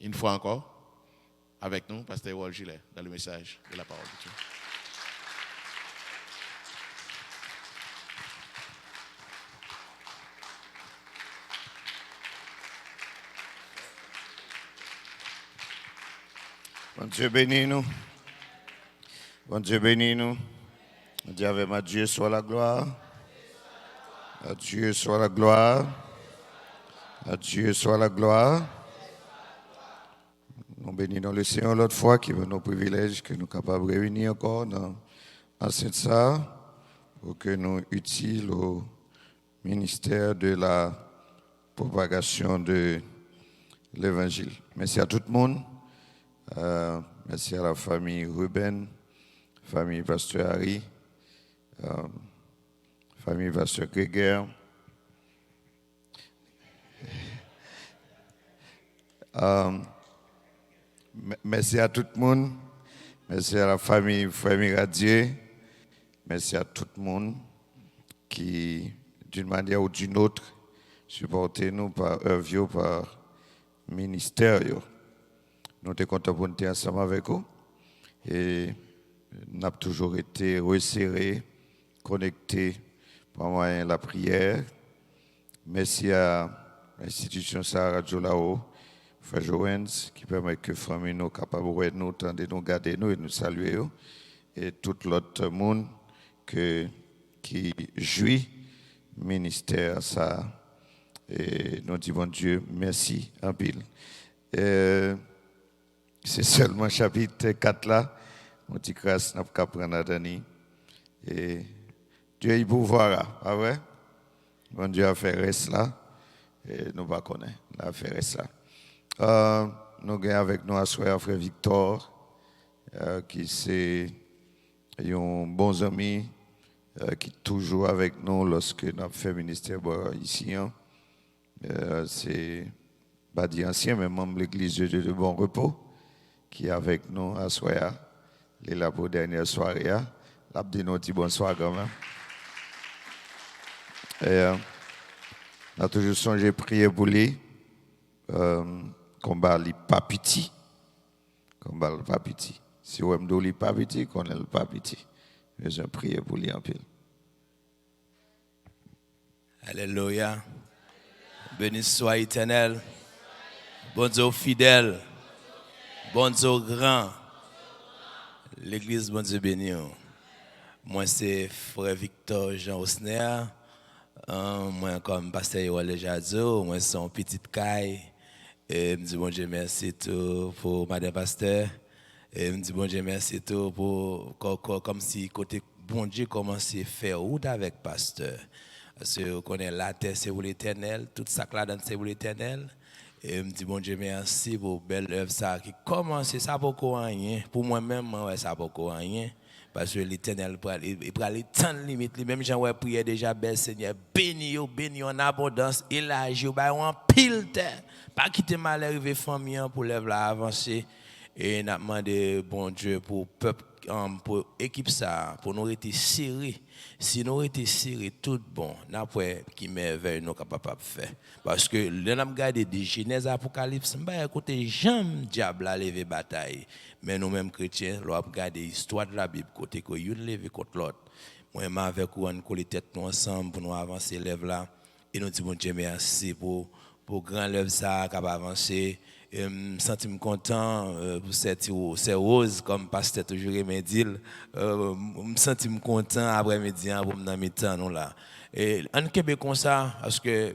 une fois encore avec nous, Pasteur Wall Gilet, dans le message de la parole de Dieu. Bon Dieu bénis nous. Bon Dieu bénis nous. On dit avec ma Dieu soit la gloire. À Dieu soit la gloire. À Dieu soit la gloire. Nous bénissons le Seigneur l'autre fois qui veut nos privilèges que nous sommes capables de réunir encore dans ça pour que nous utiles au ministère de la propagation de l'évangile. Merci à tout le monde. Merci à la famille Ruben, famille Pasteur Harry, famille Pasteur Gréger. Merci à tout le monde. Merci à la famille Frère Radier. Merci à tout le monde qui, d'une manière ou d'une autre, supportent nous par œuvre, par ministère. Nous sommes contents pour être ensemble avec vous. Et nous avons toujours été resserrés, connectés par moyen de la prière. Merci à l'institution Sarah Radio là-haut, Frère Joens, qui permet que famille nous capables de nous, de nous garder nous et nous saluer. Et tout l'autre monde qui jouit ministère ça. Et nous disons, bon Dieu, merci en pile. C'est seulement chapitre 4 là. On dit grâce, n'a pas prendre à Dani. Et Dieu est pouvoir, ah ouais? Bon Dieu a fait reste là. Et nous ne connaissons pas, a fait reste là. Nous avons avec nous à Frère Victor, qui c'est un bon ami, qui est toujours avec nous lorsque nous avons fait ministère ici. C'est pas dit ancien, mais membre de l'église de Bon Repos, qui est avec nous à Soya. Il est là pour la dernière soirée. L'a dit nous dit bonsoir quand même. Et on a toujours songé prier pour lui. Combat lui pas petit. Combat lui pas petit. Si on aime lui pas petit, qu'on est pas petit. Mais je prie pour lui en pile. Alléluia. Béni soit éternel. Bon Dieu fidèle. Bon Dieu grand. L'église, bon Dieu béni. Moi, c'est Frère Victor Jean Osner. Moi, comme pasteur Yoel déjà dit, moi, c'est une petite caille. Et je dis bon Dieu merci tout pour Madame Pasteur. Et je dis bon Dieu merci tout pour comme si côté bon Dieu commence à faire route avec Pasteur. Parce que vous connaissez la terre, c'est pour l'éternel. Tout ça là-dedans, c'est pour l'éternel. Et je me dis, bon Dieu, merci pour belle œuvre ça qui commence, ça pour rien. Pour moi-même, ça pour rien. Parce que l'éternel, il prend les temps de limite. Même j'en ai prié déjà, bel Seigneur, béni en abondance, élargi, en pile terre. Pas quitter mal arrivé famille pour l'œuvre là avancer. Et nous demandé, bon Dieu, pour peuple, pour équipe ça, pour nous rester serrés. Si nous étions serrés, tout bon, n'après qui merveille nous capables de faire. Parce que nous avons regardé des Genèse Apocalypse, nous avons écouté jamais diable à lever bataille. Mais nous-mêmes chrétiens, nous avons regardé l'histoire de la Bible, côté que nous levé contre l'autre. Moi, avec vous, on colle les têtes nous ensemble pour nous avancer l'œuvre là. Et nous disons, bon Dieu, merci pour grand l'œuvre ça, capable d'avancer. Je me sens content pour cette rose, comme pasteur toujours me dit. Je me sens content après-midi pour me mettre temps là. Et en Québec comme ça, parce que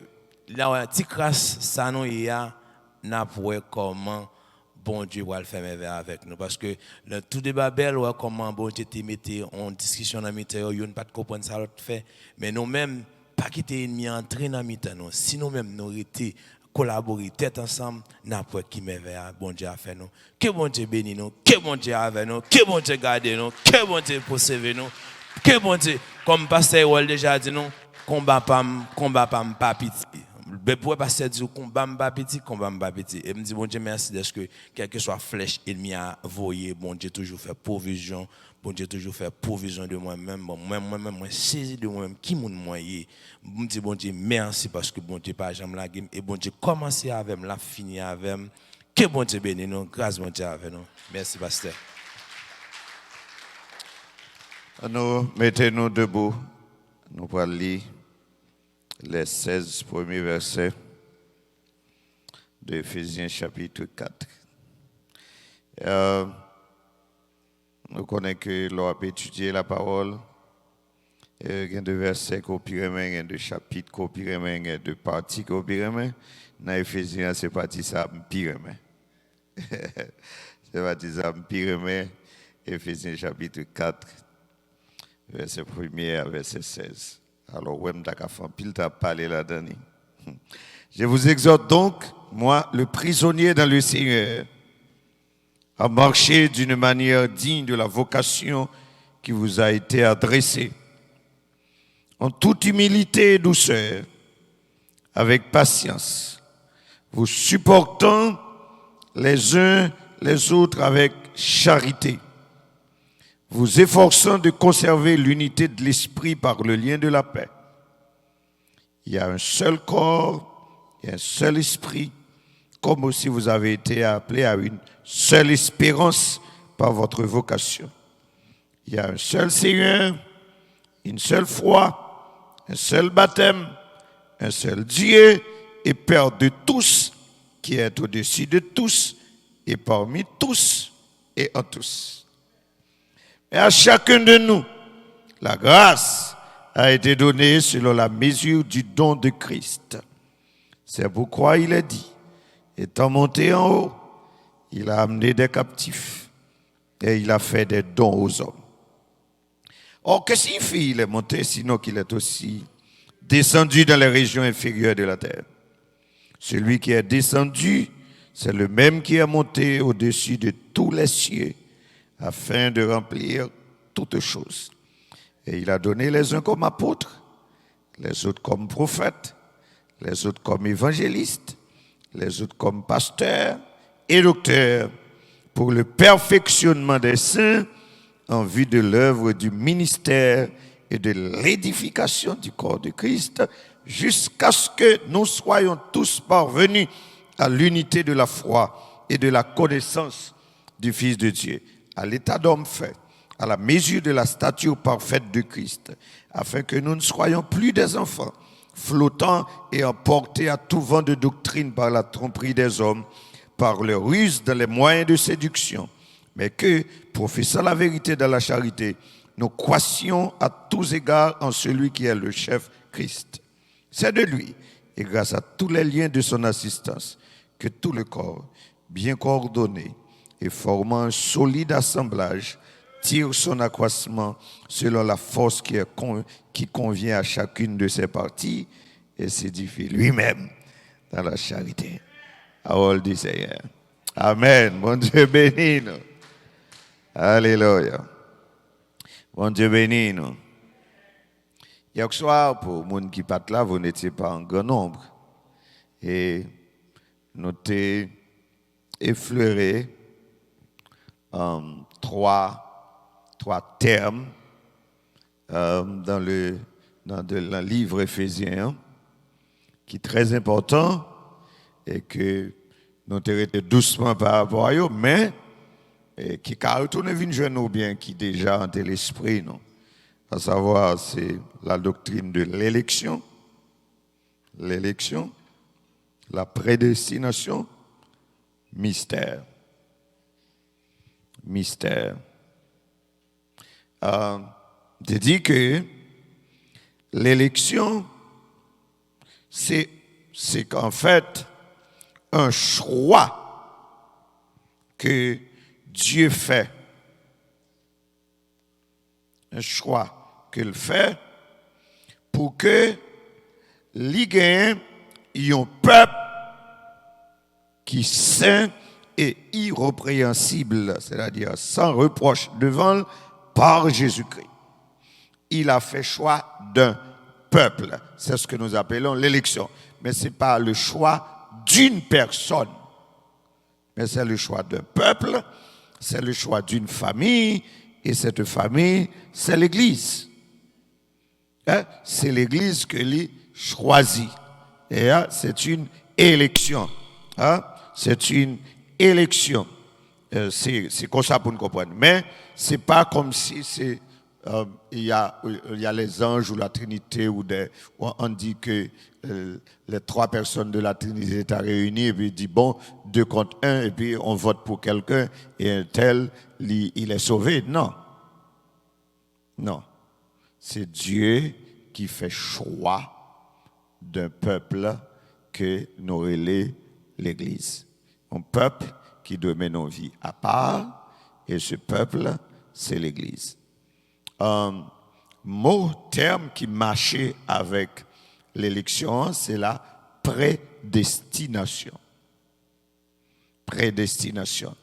la petite grâce, ça nous y a, n'a pas comment bon Dieu va le faire avec nous. Parce que le tout débat belle, comment bon Dieu te mette en discussion dans le milieu, pas de comprendre ça l'autre fait. Mais nous-mêmes, pas quitter l'ennemi entrer dans le milieu. Si nous-mêmes nous étions collaborer tête ensemble, n'importe qui merveille, bon Dieu a fait nous. Que bon Dieu bénisse nous, que bon Dieu avec nous, que bon Dieu garde nous, que bon Dieu poursuive nous, que bon Dieu, comme pasteur Wall déjà dit nous, combat pas petit. Pour pasteur dit combat pas petit. Et me dit bon Dieu merci parce que quelle que soit flèche ennemi a voyé, bon Dieu toujours fait provision. Bon Dieu toujours fait provision de moi-même. Bon, moi saisi de moi-même qui moun moyen. Me dit bon Dieu merci parce que bon Dieu pas jamais la game et bon Dieu commencer avec la fini avec Que bon Dieu bénisse nous. Grâce mon Dieu avec nous. Merci, pasteur. Nous mettez-nous debout. Nous allons lire les 16 premiers versets de Éphésiens chapitre 4. Nous connaissons que l'on a étudié la parole. Il y a 2 versets qu'on peut il y a 2 chapitres qu'on peut il y a 2 parties qu'on peut. Dans Éphésiens, c'est parti ça, pire. C'est parti ça, pire. Éphésiens chapitre 4, verset 1er à verset 16. Alors, ouais, pile t'a parlé là-dedans. Je vous exhorte donc, moi, le prisonnier dans le Seigneur, à marcher d'une manière digne de la vocation qui vous a été adressée, en toute humilité et douceur, avec patience, vous supportant les uns les autres avec charité, vous efforçant de conserver l'unité de l'esprit par le lien de la paix. Il y a un seul corps, il y a un seul esprit, comme aussi vous avez été appelés à une seule espérance par votre vocation. Il y a un seul Seigneur, une seule foi, un seul baptême, un seul Dieu et Père de tous, qui est au-dessus de tous et parmi tous et en tous. Et à chacun de nous, la grâce a été donnée selon la mesure du don de Christ. C'est pourquoi il est dit, étant monté en haut, il a amené des captifs et il a fait des dons aux hommes. Or, que signifie il est monté, sinon qu'il est aussi descendu dans les régions inférieures de la terre? Celui qui est descendu, c'est le même qui est monté au-dessus de tous les cieux, afin de remplir toutes choses. Et il a donné les uns comme apôtres, les autres comme prophètes, les autres comme évangélistes, les autres comme pasteurs et docteurs, pour le perfectionnement des saints, en vue de l'œuvre du ministère et de l'édification du corps de Christ, jusqu'à ce que nous soyons tous parvenus à l'unité de la foi et de la connaissance du Fils de Dieu, à l'état d'homme fait, à la mesure de la stature parfaite de Christ, afin que nous ne soyons plus des enfants, flottant et emportés à tout vent de doctrine par la tromperie des hommes, par leur ruse dans les moyens de séduction, mais que, professant la vérité dans la charité, nous croissions à tous égards en celui qui est le chef Christ. C'est de lui, et grâce à tous les liens de son assistance, que tout le corps, bien coordonné et formant un solide assemblage, tire son accroissement selon la force qui convient à chacune de ses parties et s'édifie lui-même dans la charité. Parole du Seigneur. Amen. Bon Dieu bénis nous. Alléluia. Bon Dieu bénis nous. Hier soir, pour les gens qui sont là, vous n'étiez pas en grand nombre. Et nous avons effleuré trois termes dans le livre Éphésiens, qui est très important et que nous avons été doucement par rapport à eux, mais qui a retourné une jeune ou bien qui déjà hanté l'esprit, non? À savoir, c'est la doctrine de l'élection, la prédestination, mystère. Je dis que l'élection, c'est qu'en fait un choix que Dieu fait. Un choix qu'il fait pour que les gagnants y ont un peuple qui est saint et irrépréhensible, c'est-à-dire sans reproche devant par Jésus-Christ. Il a fait choix d'un peuple. C'est ce que nous appelons l'élection. Mais ce n'est pas le choix d'une personne. Mais c'est le choix d'un peuple, c'est le choix d'une famille, et cette famille, c'est l'Église. C'est l'Église que l'Église choisit. Et c'est une élection. C'est une élection. C'est comme ça pour nous comprendre. Mais ce n'est pas comme si il y a les anges ou la Trinité, où on dit que les 3 personnes de la Trinité sont réunies, et puis il dit, bon, 2 contre 1, et puis on vote pour quelqu'un, et un tel, il est sauvé. Non. Non. C'est Dieu qui fait choix d'un peuple que nous relais l'Église. Un peuple qui doit mener nos vies à part, et ce peuple, c'est l'Église. Terme qui marchait avec l'élection, c'est la prédestination. Prédestination.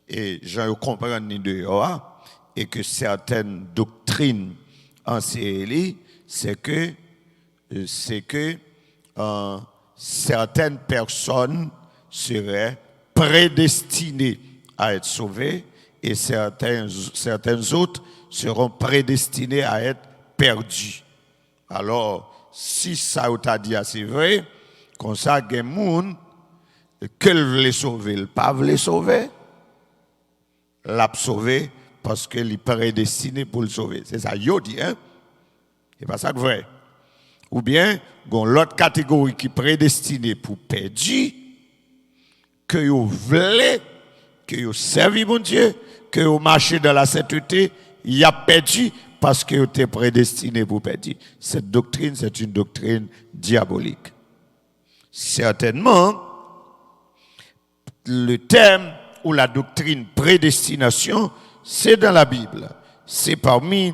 Et je comprends dehors, et que certaines doctrines enseignées, c'est que certaines personnes seraient prédestinées à être sauvées et certains autres seront prédestinés à être perdus. Alors, si ça t'a dit c'est vrai, comme ça, il y a des gens que veut sauver, le pas veut sauver, l'a sauvé parce qu'il est prédestiné pour le sauver. C'est ça, yo dit, hein? C'est pas ça que vrai. Ou bien, il y a l'autre catégorie qui est prédestinée pour perdre, que vous voulez, que vous servez mon Dieu, que vous marchez dans la sainteté, il a perdu parce que vous êtes prédestiné pour perdre. Cette doctrine, c'est une doctrine diabolique. Certainement, le thème ou la doctrine prédestination, c'est dans la Bible. C'est parmi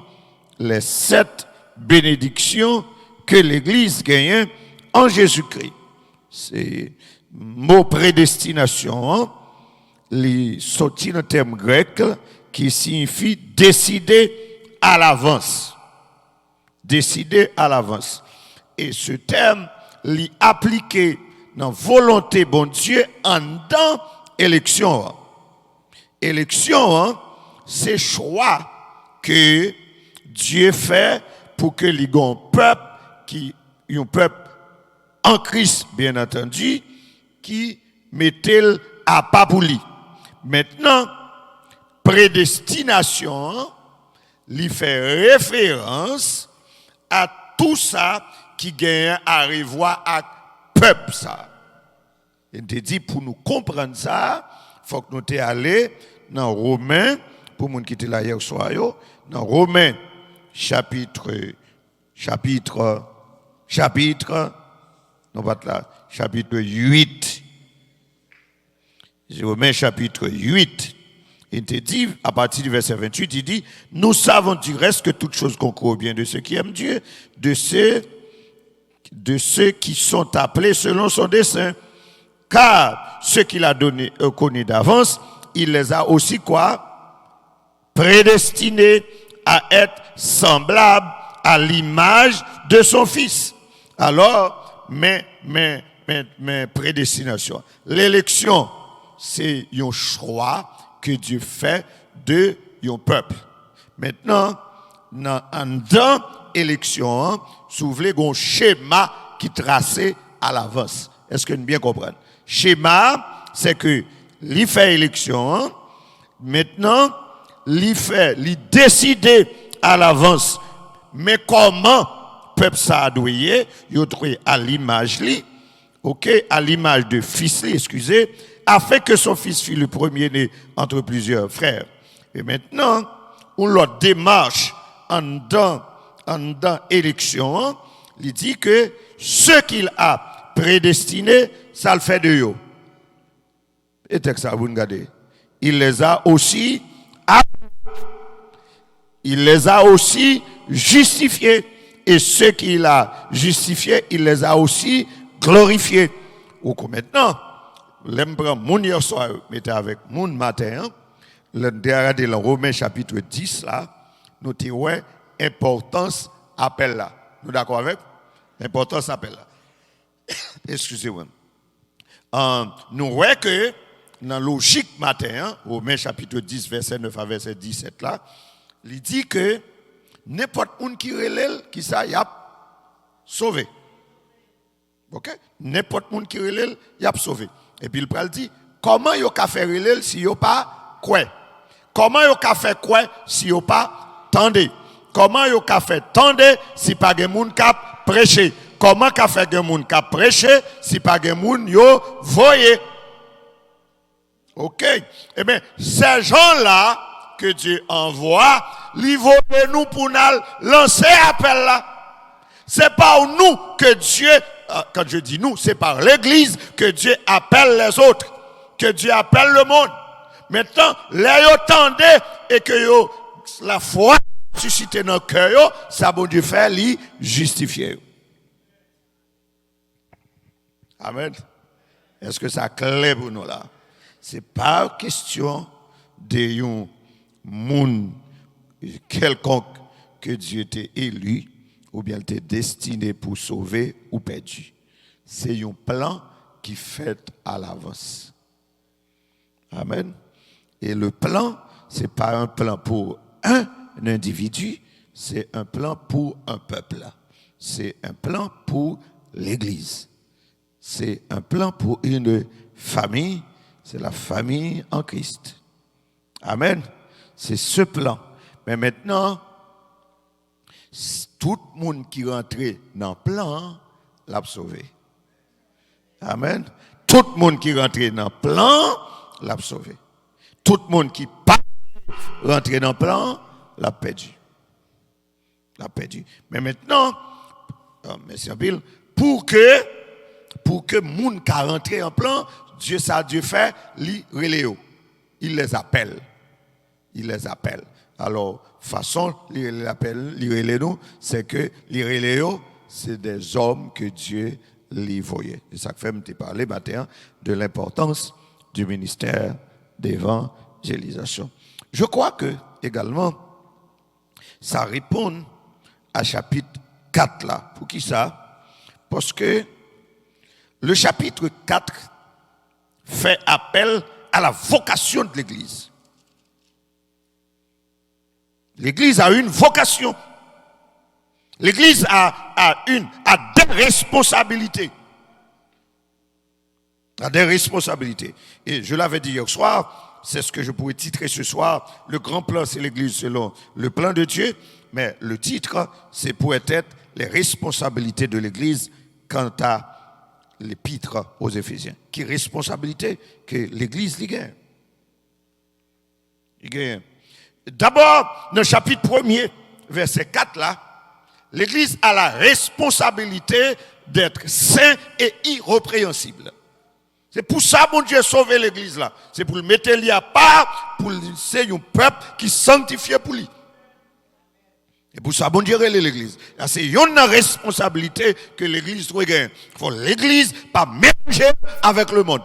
les 7 bénédictions que l'Église gagne en Jésus-Christ. C'est mot prédestination, les sorti dans le terme grec qui signifie décider à l'avance. Décider à l'avance. Et ce terme l'est appliqué dans volonté bon Dieu en dans élection. Élection, c'est choix que Dieu fait pour que les peuple qui un peuple en Christ bien entendu qui mettait à pas pour lui. Maintenant prédestination lui fait référence à tout ça qui gagne à revoir à peuple ça. Et te dit pour nous comprendre ça, faut que nous te aller dans Romains pour nous qui était là hier soir dans Romains chapitre non pas là, chapitre 8. Romains chapitre 8. Il te dit, à partir du verset 28, il dit, nous savons du reste que toute chose concourt bien de ceux qui aiment Dieu, de ceux qui sont appelés selon son dessein. Car ceux qu'il a connus d'avance, il les a aussi quoi? Prédestinés à être semblables à l'image de son Fils. Alors, mais prédestination. L'élection, c'est un choix que Dieu fait de son peuple. Maintenant, dans l'élection, si vous voulez, il y a un schéma qui est tracé à l'avance. Est-ce que nous bien comprenons? Schéma, c'est que l'il fait élection, maintenant, l'il décide à l'avance. Mais comment peuple ça doit y trouvé à l'image à l'image de fils excusez, afin que son fils fût le premier-né entre plusieurs frères. Et maintenant, on leur démarche en dans élection, il dit que ce qu'il a prédestiné, ça le fait de eux. Et texte ça, vous regardez. Il les a aussi justifiés. Et ceux qu'il a justifiés, il les a aussi glorifiés. Ou maintenant, l'empereur moun hier soir, mettez avec moun matin, regardez le Romains chapitre 10 là, nous avons importance appel là. Nous d'accord avec? Importance appel là. Excusez-moi. Nous voyons que dans la logique matin, Romains chapitre 10, verset 9 à verset 17 là, il dit que n'importe qui qui relève, qui ça y a sauvé. OK? N'importe qui qui relève, y a sauvé. Et puis il dit Comment yo ka faire relève si yo pas quoi? Comment yo ka faire quoi si yo pas tendez? Comment yo ka fait tendez si pas gen moun k'ap prêcher? Comment ka fait gen moun k'ap prêcher si pas gen moun yo voyer? OK. Eh bien, ces gens-là que Dieu envoie, ils vont nous pour nous lancer appel là. C'est pas nous que Dieu, quand je dis nous, c'est par l'Église que Dieu appelle les autres, que Dieu appelle le monde. Maintenant, les yo tendez et que yo, la foi suscité dans le cœur, ça bon Dieu fait lui justifier. Amen. Est-ce que ça clair pour nous là? C'est pas question de un monde quelconque que Dieu t'a élu ou bien t'a destiné pour sauver ou perdu. C'est un plan qui fait à l'avance. Amen. Et le plan, c'est pas un plan pour un individu, c'est un plan pour un peuple. C'est un plan pour l'Église. C'est un plan pour une famille. C'est la famille en Christ. Amen. C'est ce plan. Mais maintenant, tout le monde qui rentre dans le plan, l'a sauvé. Amen. Tout le monde qui rentre dans le plan, l'a sauvé. Tout le monde qui pas rentre dans le plan, l'a perdu. L'a perdu. Mais maintenant, merci Bill, pour que monde qui rentre en plan, Dieu fait, il les appelle. Il les appelle. Alors, façon, il appelle, c'est que c'est des hommes que Dieu les voyait. Et ça fait me parler matin de l'importance du ministère d'évangélisation. Je crois que, également, ça répond à chapitre 4 là. Pour qui ça? Parce que le chapitre 4 fait appel à la vocation de l'Église. L'Église a une vocation. L'Église a des responsabilités. A des responsabilités. Et je l'avais dit hier soir, c'est ce que je pourrais titrer ce soir. Le grand plan, c'est l'Église selon le plan de Dieu. Mais le titre, c'est pour être les responsabilités de l'Église quant à l'épître aux Éphésiens. Qui responsabilité que l'Église y gagne. D'abord, dans le chapitre 1er, verset 4 là, l'Église a la responsabilité d'être saint et irrépréhensible. C'est pour ça mon Dieu a sauvé l'Église là. C'est pour le mettre lui à part, pour c'est un peuple qui sanctifié pour lui. Et pour ça, bon Dieu, l'Église. C'est une responsabilité que l'Église doit gagner. Il faut l'Église pas mélanger avec le monde.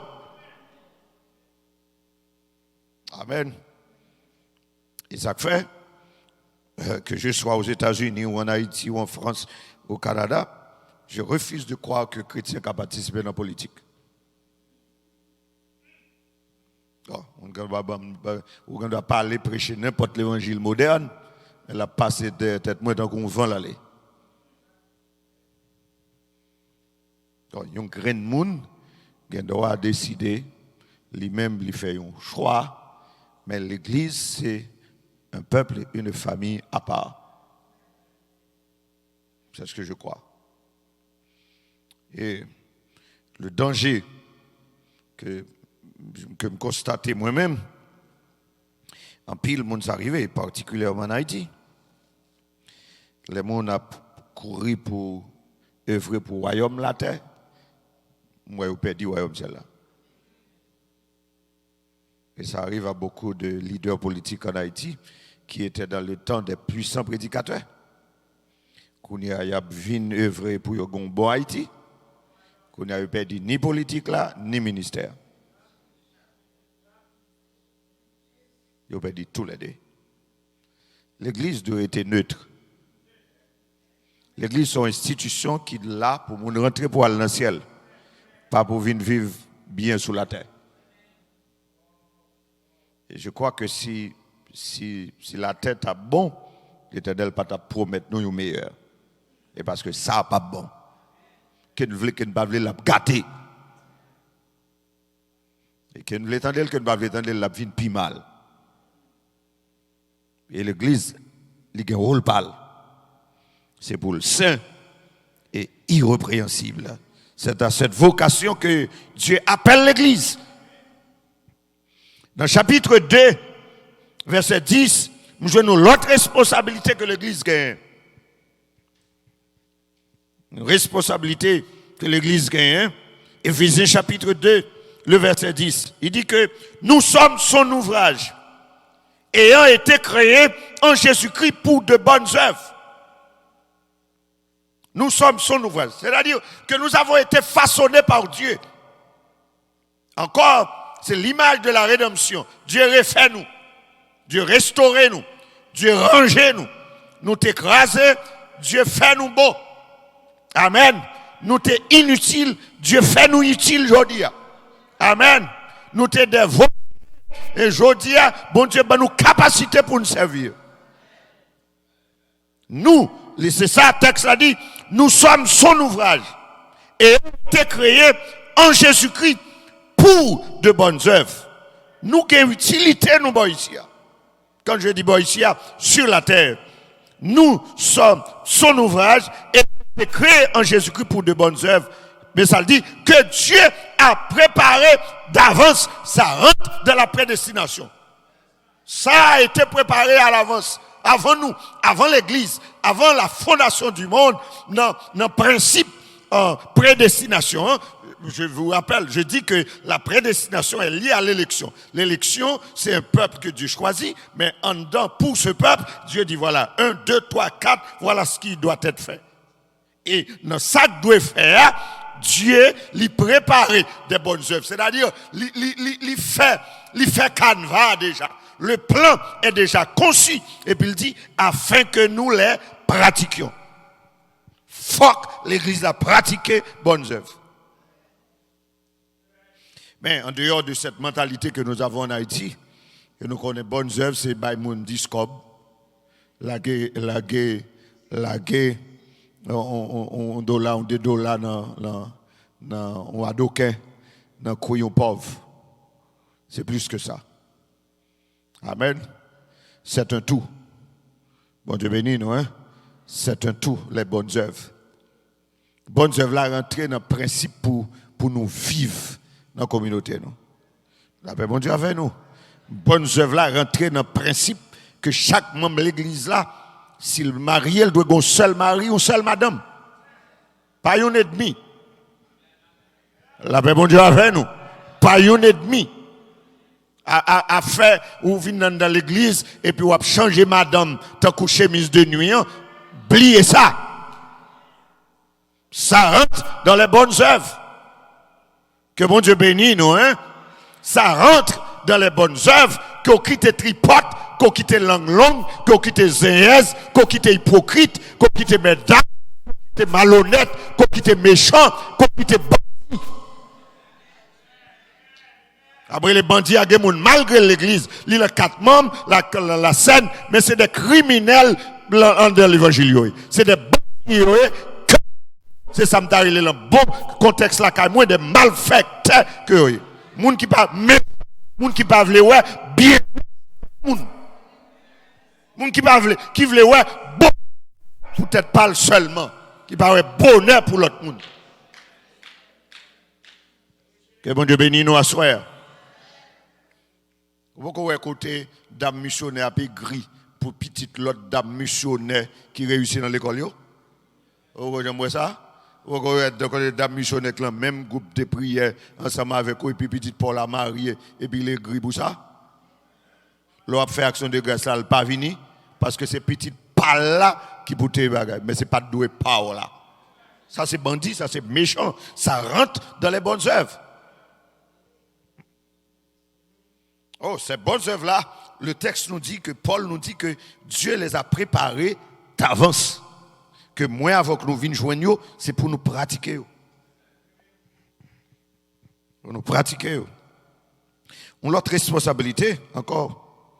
Amen. Et ça fait que je sois aux États-Unis ou en Haïti ou en France ou au Canada, je refuse de croire que les chrétiens peuvent participer dans la politique. On doit parler, prêcher n'importe l'évangile moderne. Elle a passé de tête moins dans qu'on vend l'aller. Donc, il y a un grand monde qui doit décider, lui-même, lui fait un choix, mais l'Église, c'est un peuple, une famille à part. C'est ce que je crois. Et le danger que je constate moi-même, en pile, monde arrivé, particulièrement en Haïti. Les gens ont couru pour œuvrer pour le royaume la terre. Moi, j'ai perdu le royaume celle-là. Et ça arrive à beaucoup de leaders politiques en Haïti qui étaient dans le temps des puissants prédicateurs. Qu'on y a vu œuvrer pour le bon Haïti. Qu'on n'y a perdu ni politique là, ni ministère. Ils ont perdu tous les deux. L'Église doit être neutre. L'Église est une institution qui est là pour nous rentrer pour aller dans le ciel, pas pour venir vivre bien sous la terre. Et je crois que si la tête est bon, l'Éternel ne va pas promettre nous le meilleur. Et parce que ça n'est pas bon. Qu'il ne veut pas la gâter. Que nous l'étendons, que nous ne l'étendons, la vie plus mal. Et l'église, il a un rôle pâle. C'est pour le saint et irrépréhensible. C'est à cette vocation que Dieu appelle l'église. Dans le chapitre 2, verset 10, nous avons l'autre responsabilité que l'église gagne. Une responsabilité que l'église gagne. Éphésiens chapitre 2, le verset 10. Il dit que nous sommes son ouvrage, ayant été créés en Jésus-Christ pour de bonnes œuvres. Nous sommes son ouvrage. C'est-à-dire que nous avons été façonnés par Dieu. Encore, c'est l'image de la rédemption. Dieu refait nous. Dieu restaure nous. Dieu range nous. Nous t'écraser, Dieu fait nous beau. Amen. Nous t'es inutile, Dieu fait nous utile aujourd'hui. Amen. Nous t'es des voix. Et aujourd'hui, bon Dieu, ben nous capacité pour nous servir. Nous, c'est ça, le texte a dit, nous sommes son ouvrage. Et on été créés en Jésus-Christ pour de bonnes œuvres. Nous qui avons utilité, nous, ici. Quand je dis ici, sur la terre, nous sommes son ouvrage et on été créés en Jésus-Christ pour de bonnes œuvres. Mais ça dit que Dieu a préparé d'avance, ça rentre dans la prédestination. Ça a été préparé à l'avance, avant nous, avant l'Église, avant la fondation du monde, dans le principe prédestination. Hein. Je vous rappelle, je dis que la prédestination est liée à l'élection. L'élection, c'est un peuple que Dieu choisit, mais en dedans, pour ce peuple, Dieu dit voilà, 1, 2, 3, 4, voilà ce qui doit être fait. Et dans ça que doit faire, Dieu lui prépare des bonnes œuvres. C'est-à-dire, il fait canevas déjà. Le plan est déjà conçu. Et puis il dit, afin que nous les pratiquions. Faut que l'Église a pratiqué bonnes œuvres. Mais en dehors de cette mentalité que nous avons en Haïti, que nous connaissons bonnes œuvres, c'est Baïmoun Discob, la guerre, on dollar, on 2 dollars dans adoquin, dans couillon pauvre. C'est plus que ça. Amen. C'est un tout. Bon Dieu béni, nous, hein? C'est un tout, les bonnes œuvres. Bonnes œuvres là rentrer dans le principe pour nous vivre dans la communauté. Nous. La paix, bon Dieu avec nous. Bonnes œuvres là rentrer dans le principe que chaque membre de l'église là, s'il marie, elle doit avoir un seul mari ou une seule madame. Pas un et demi. La paix, bon Dieu avec nous. Pas un et demi. À faire, ou venir dans l'église, et puis ou changer madame, tant que chemise de nuit, oubliez ça. Ça rentre dans les bonnes œuvres. Que bon Dieu bénisse nous, hein. Ça rentre dans les bonnes œuvres, qu'on quitte tripote, qu'on quitte langue longue, qu'on quitte zéhez, qu'on quitte hypocrite, qu'on quitte médard, qu'on quitte malhonnête, qu'on quitte méchant, qu'on quitte bandit. Après les bandits à Gemoun, malgré l'église, il y a 4 membres, la scène, mais c'est des criminels dans l'évangile. C'est des bandits. C'est ça me arrivé dans le bon contexte là, car moins des malfaiteurs que eux. Moun qui pas même, moun qui pas vle ouais bien moun qui pas vle, qui vle ouais bon, peut-être pas seulement, qui pas ouais bonheur pour l'autre monde. Que bon Dieu bénisse nous à soir. Vous pouvez écouter dame missionnaire puis gris pour petite l'autre dame missionnaire qui réussit dans l'école yo. Vous voyez ça? Vous voyez des dames missionnaires dans le même groupe de prière ensemble avec eux et puis petite Paul a marié et puis les gris pour ça. L'on fait action de grâce là, pas vini parce que c'est petite Paul là qui peut te bagaille mais c'est pas doué Paul là. Ça c'est bandit, ça c'est méchant, ça rentre dans les bonnes œuvres. Oh, ces bonnes œuvres-là, le texte nous dit que Paul nous dit que Dieu les a préparées d'avance. Que moi, avant que nous venions joindre, c'est pour nous pratiquer. Pour nous pratiquer. Une autre responsabilité, encore,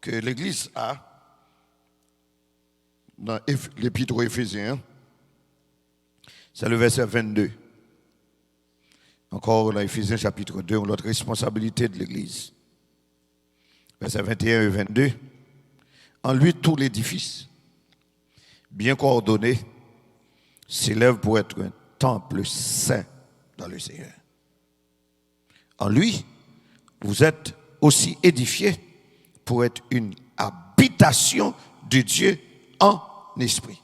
que l'Église a, dans l'Épître aux Éphésiens, c'est le verset 22. Encore dans Éphésiens chapitre 2, l'autre responsabilité de l'Église. Versets 21 et 22. En lui, tout l'édifice, bien coordonné, s'élève pour être un temple saint dans le Seigneur. En lui, vous êtes aussi édifiés pour être une habitation de Dieu en esprit.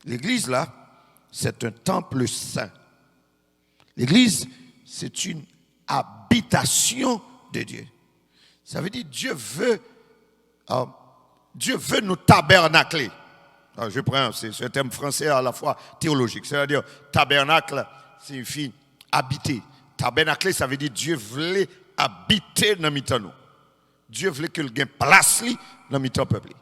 L'Église, là, c'est un temple saint. L'Église, c'est une habitation de Dieu. Ça veut dire Dieu veut nous tabernacler. Alors, je prends, c'est un terme français à la fois théologique. C'est-à-dire, tabernacle signifie habiter. Tabernacler, ça veut dire Dieu voulait habiter dans nous. Dieu voulait que le gain place dans le peuple.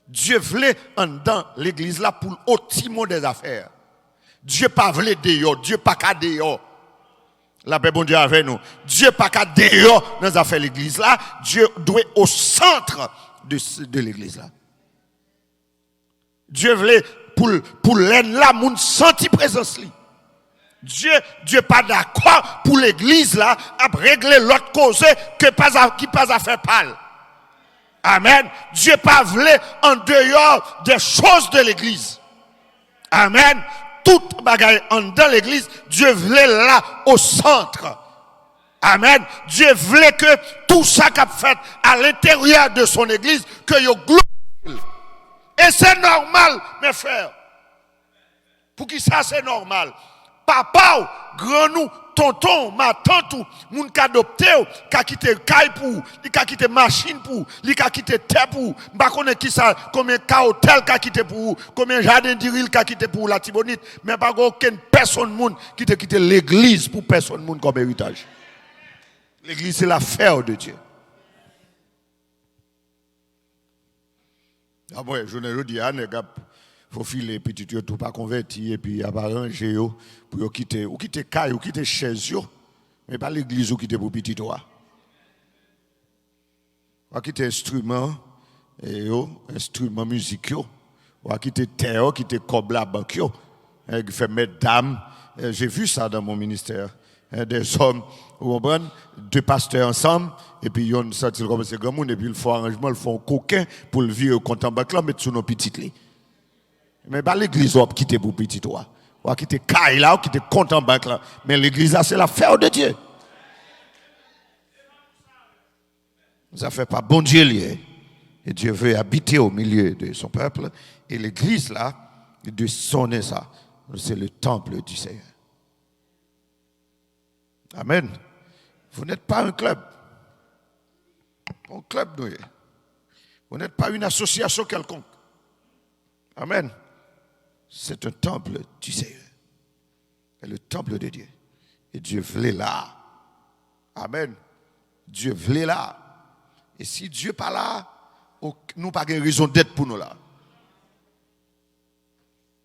Dieu voulait dans l'église là pour l'optimum des affaires. Dieu pas voulait dehors, Dieu pas qu'à dehors. La paix bon Dieu avec nous. Dieu pas qu'à dehors dans les affaires de l'église là, Dieu doit au centre de l'église là. Dieu voulait pour l'aine là moun senti présence li. Dieu pas d'accord pour l'église là à régler l'autre cause qui pas à faire parler. Amen. Dieu pas voulait en dehors des choses de l'église. Amen. Toute bagaille en dans l'église, Dieu voulait là au centre. Amen. Dieu voulait que tout ça qu'a fait à l'intérieur de son église, que yo glorifie. Et c'est normal, mes frères. Pour qui ça c'est normal? Papa, grand nous, tonton, ma tante, moun ka adopté, ka quitté caille pour, li ka quitté machine pour, li ka quitté terre pour, m'pa connait qui ça, combien ka hôtel ka quitté pour, combien jardin d'iril ka quitté pour la Tibonite, mais pas aucune personne moun qui te quitté l'église pour personne moun comme héritage. L'église c'est l'affaire de Dieu. Ah ouais, je ne dis pas, faut filer petit tout pas converti et puis arranger pour quitter ou quitter caille ou quitter chaise mais pas l'église ou quitter pour petit toi. Ou quitter instrument et instrument musicaux ou quitter terre quitter cob la banque qui fait mesdames j'ai vu ça dans mon ministère des hommes ou deux pasteurs ensemble et puis ils ont sorti comme c'est grand monde et puis ils font arrangement ils font coquin pour le vieux compte en banque là mettre sous nos petites lits. Mais pas l'église ou quitter pour petit toi. Ou quitter caille là, ou quitter compte en banque là. Mais l'église là, c'est l'affaire de Dieu. Ça fait pas bon Dieu lié. Et Dieu veut habiter au milieu de son peuple. Et l'église là, il doit sonner ça. C'est le temple du Seigneur. Amen. Vous n'êtes pas un club. Un club, nous. Vous n'êtes pas une association quelconque. Amen. C'est un temple du Seigneur. C'est le temple de Dieu. Et Dieu voulait là. Amen. Dieu voulait là. Et si Dieu pas là, nous pas de raison d'être pour nous là.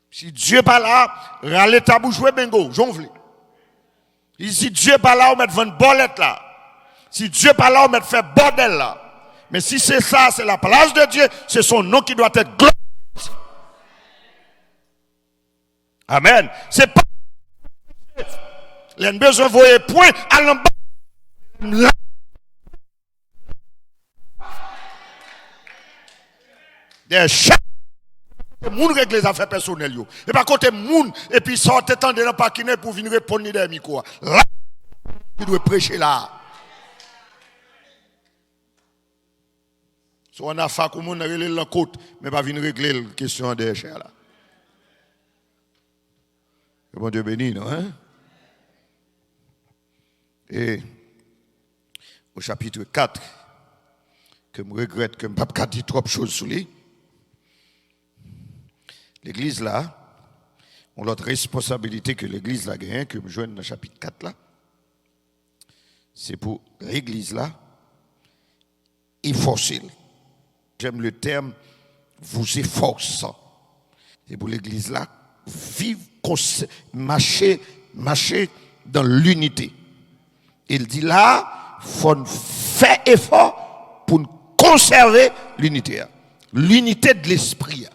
Si Dieu pas là, râler tabou jouer bingo, j'en veux. Et si Dieu pas là, on met 20 bolettes là. Si Dieu pas là, on met faire bordel là. Mais si c'est ça, c'est la place de Dieu, c'est son nom qui doit être glorifié. Amen. C'est pas les besoins voyer point à l'en des chats moun règle les affaires personnelles yo. Et par contre moun et puis sortez temps de parking pour venir répondre des micros. Là tu dois prêcher là. So on a fait comme on a relé la côte mais pas venir régler la question des chats là. Que bon Dieu béni, non? Hein? Et au chapitre 4, que je regrette que je n'ai pas dit trop de choses sur lui, l'église là, on a l'autre responsabilité que l'église là gagne, que je joigne dans le chapitre 4 là, c'est pour l'église là, efforcer. J'aime le terme, vous efforçant. C'est pour l'église là, vivre, marcher dans l'unité. Il dit là, il faut faire effort pour conserver l'unité. L'unité de l'esprit.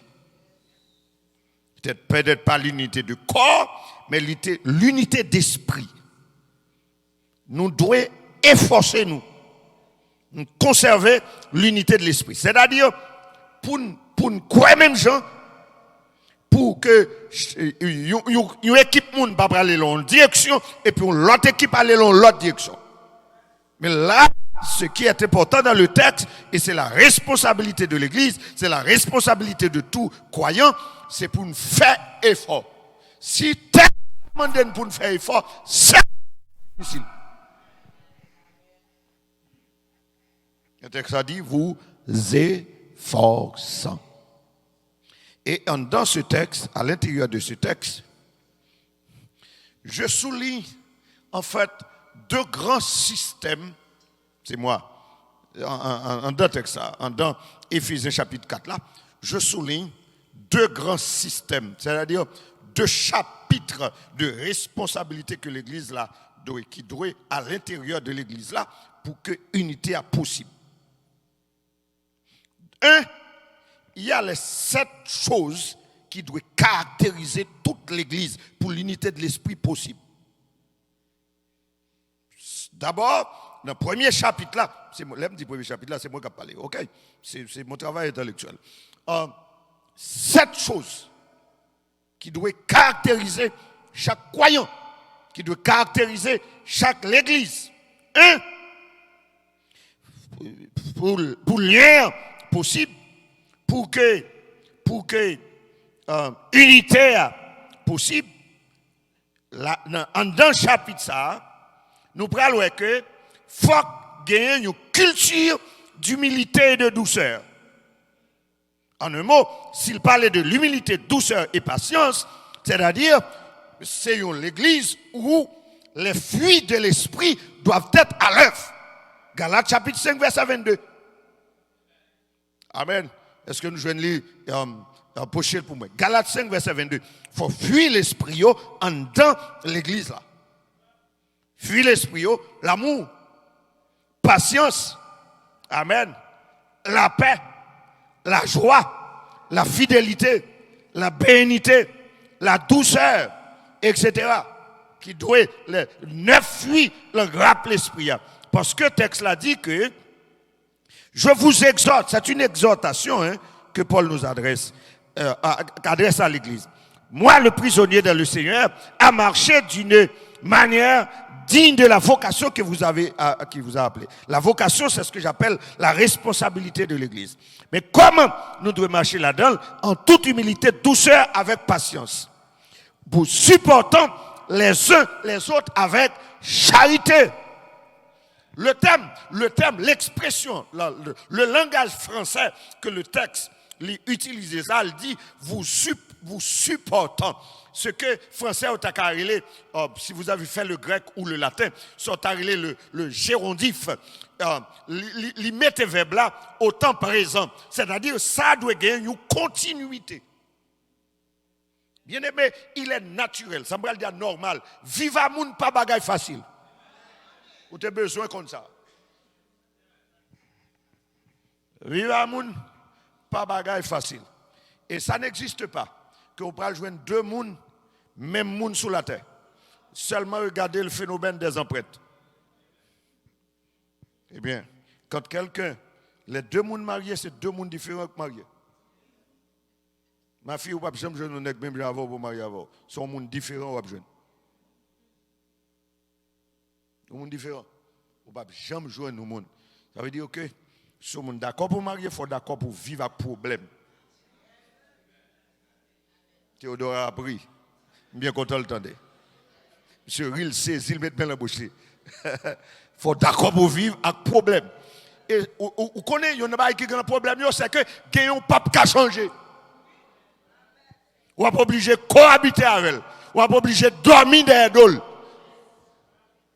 Peut-être pas l'unité du corps, mais l'unité d'esprit. Nous devons efforcer nous conserver l'unité de l'esprit. C'est-à-dire, pour nous croire même gens, pour que une équipe ne pas aller dans une direction et puis l'autre équipe aller dans l'autre direction. Mais là, ce qui est important dans le texte, et c'est la responsabilité de l'Église, c'est la responsabilité de tout croyant, c'est pour nous faire effort. Si tellement pour nous faire effort, c'est difficile. Le texte a dit, vous efforçant. Et dans ce texte, à l'intérieur de ce texte, je souligne en fait deux grands systèmes. C'est moi, en deux textes, dans Éphésiens chapitre 4 là, je souligne deux grands systèmes, c'est-à-dire deux chapitres de responsabilité que l'Église là qui doit à l'intérieur de l'Église là pour que l'unité soit possible. Un, il y a les 7 choses qui doivent caractériser toute l'Église pour l'unité de l'esprit possible. D'abord, dans le premier chapitre là, c'est moi, premier chapitre là, c'est moi qui ai parlé, ok? C'est mon travail intellectuel. 7 choses qui doivent caractériser chaque croyant, qui doivent caractériser chaque l'Église. Un, pour lien possible, pour que unité possible, dans le chapitre ça, nous prenons que faut gagner une culture d'humilité et de douceur. En un mot, s'il parlait de l'humilité, douceur et patience, c'est-à-dire, c'est l'église où les fruits de l'esprit doivent être à l'œuvre. Galates chapitre 5, verset 22. Amen. Est-ce que nous jouons lire pochette pour moi? Galates 5, verset 22. Il faut fuir l'esprit en dans l'église là. Fuir l'esprit, l'amour, patience, amen, la paix, la joie, la fidélité, la bénité, la douceur, etc. Qui doit les 9 fruits le grappe l'esprit. Parce que le texte l'a dit que je vous exhorte, c'est une exhortation que Paul nous adresse à l'église. Moi, le prisonnier dans le Seigneur, à marcher d'une manière digne de la vocation que vous avez, qui vous a appelé. La vocation, c'est ce que j'appelle la responsabilité de l'Église. Mais comment nous devons marcher là-dedans? En toute humilité, douceur, avec patience. Vous supportant les uns les autres avec charité. Le thème, l'expression, le langage français que le texte utilise, ça, il dit vous supportant. Ce que français a carrelé, si vous avez fait le grec ou le latin, sont carrelé le gérondif, les mettez verbe là au temps présent. C'est-à-dire, ça doit gagner une continuité. Bien aimé, il est naturel, ça me dire normal. Viva moun pas bagaille facile. Vous avez besoin comme ça. Viva moun pas bagaille facile. Et ça n'existe pas. Que vous pouvez joindre deux mouns, même moun sous la terre. Seulement regardez le phénomène des empreintes. Eh bien, quand quelqu'un, les deux mouns mariés, c'est deux mouns différents que mariés. Ma fille ou pas jamais jeune nèg même avant pour marier avant. Son monde différent ou pas jeune. Un monde différent. Ou pas jamais jouer nous monde. Ça veut dire que si on est d'accord pour marier, il faut d'accord pour vivre avec problème. Théodore a appris. Bien content le tendre. Monsieur Ril saisit, il met bien la bouche. Il faut d'accord pour vivre avec problème. Et vous connaissez, il y a un qui a un problème, c'est que il y a un pape qui a changé. Ou pas obligé de cohabiter avec elle. Ou pas obligé de dormir derrière elle.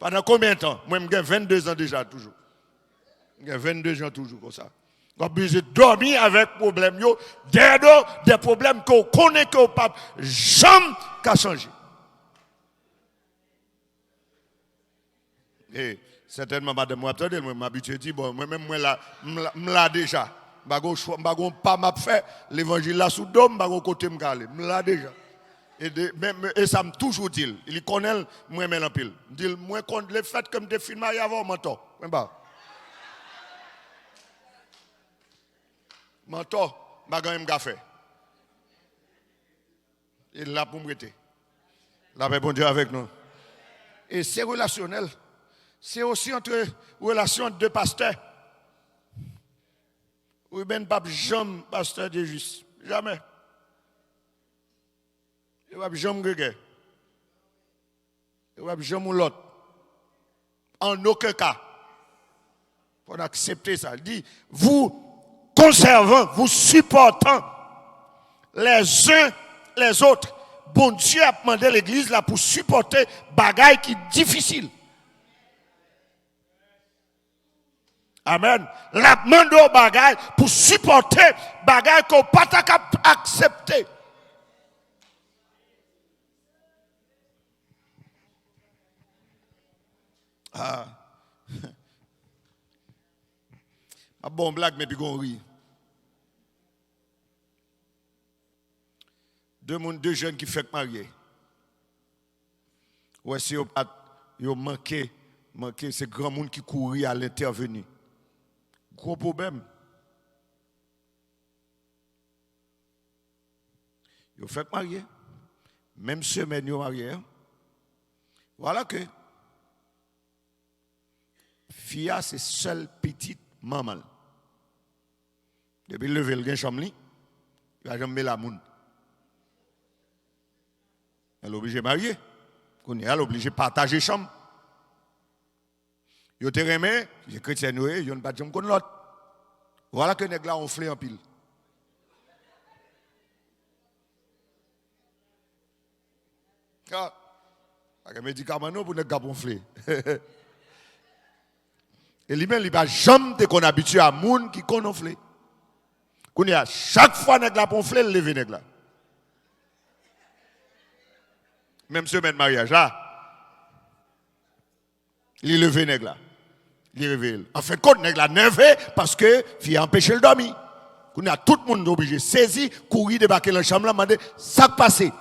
Pendant combien de temps? Moi, j'ai 22 ans déjà, toujours. J'ai 22 ans toujours comme ça. Vous obligé de dormir avec problème. Derrière des problèmes que vous connaissez que vous pas jamais qu'à changer. Et certainement, madame, moi, attendez, moi, m'habitué dit, bon, moi-même, moi, là, m'l'a déjà. M'bagon pas m'a fait l'évangile là sous dôme, m'bagon côté m'galé. M'l'a déjà. Et ça me toujours dit, il connaît moi-même en pile. Il dit, moi, le fait que je suis marié avant, mentor. Mentor, je vais faire. Il l'a pour me prêter. La paix, bon Dieu, avec nous. Et c'est relationnel. C'est aussi entre relations de deux pasteurs. Oui, ben, pas jamais pasteur de juste. Jamais. Il ne va jamais regarder. Il ne va jamais l'autre. En aucun cas. Pour accepter ça. Il dit, vous conservant, vous supportant les uns les autres. Bon Dieu a demandé l'église là pour supporter bagaille qui est difficile. Amen. La demande au bagaille pour supporter bagaille qu'on pas accepter. Ah. Ma bonne blague, mais puis qu'on rit. Deux jeunes qui font marier. Ouais, si ils manqué, c'est grand monde qui courait à l'intervenir. Gros problème. Ils fait marier. Même semaine, ils marié. Voilà que. Fia, c'est seule petite maman. Depuis le lever le chambre, il va jamais la moun. Elle est obligée de marier. Elle est obligée de partager chambre. Yo te remet, les chrétiens ils n'ont pas de jambe contre l'autre. Voilà que les nègres ont flé en pile. Ah, il y a un médicament pour les gars flé. Et lui-même, il va jamais qu'on habitue à moun qui kononflé. Qu'on y a chaque fois nèg la ponflé, il lève nèg la. Même semaine mariage là. Il lève nèg la. Il réveille. En fait, compte nèg la nervé parce que fille empêché le dormir. Qu'on y a tout le monde obligé saisir, courir débarquer dans la chambre là, demander ça passé.